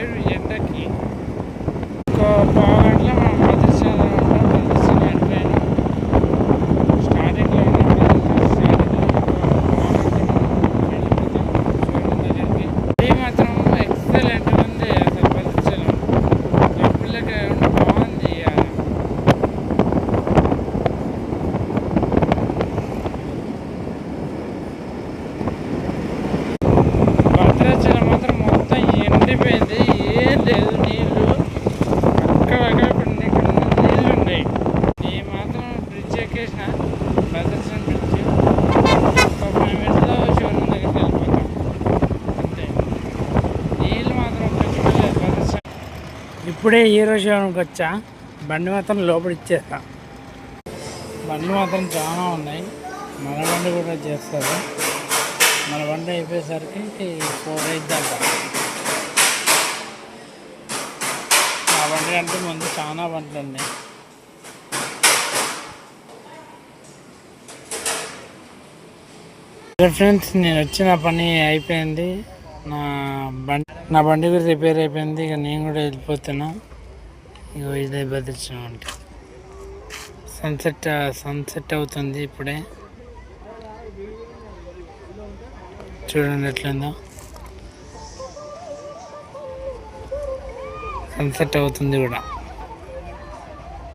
వేరు ఎండకి ఒక పావుగంటలో మనం ప్రదర్శన అయిపోయాను. స్టార్టింగ్లో దగ్గరికి ఇది మాత్రం ఎక్సలెంట్ ఉంది. అసలు ప్రదర్శన డబ్బులకి బాగుంది. భద్రాచలం మాత్రం మొత్తం ఎండిపోయింది, ఏం లేదు నీళ్ళు. అక్కడక్కడ ఇక్కడ నీళ్ళు ఉన్నాయి. నేను మాత్రం బ్రిడ్జ్ ఎక్కేసిన, భద్రాచలం బ్రిడ్జ్. ఒక 5 మినిట్స్లో శివరం దగ్గరికి వెళ్ళిపోతాం అంతే. నీళ్ళు మాత్రం పెట్టుకోలేదు భద్రాచలం. ఇప్పుడే హీరో శివరంకి వచ్చా. బండి మాత్రం లోపల ఇచ్చేస్తా. బండ్లు మాత్రం చాలా ఉన్నాయి. మన బండి కూడా చేస్తారు. మన బండి అయిపోయేసరికి 4 అయిద్దాకా. ఆ బండి కంటే ముందు చాలా బండ్లు ఉన్నాయి. ఫ్రెండ్స్, నేను వచ్చిన పని అయిపోయింది. నా బండి కూడా రిపేర్ అయిపోయింది. ఇక నేను కూడా వెళ్ళిపోతున్నా. ఇక ఇదే భద్రాచలం అంటే సన్సెట్ అవుతుంది ఇప్పుడే. చూడండి ఎట్లుందో, సన్సెట్ అవుతుంది కూడా.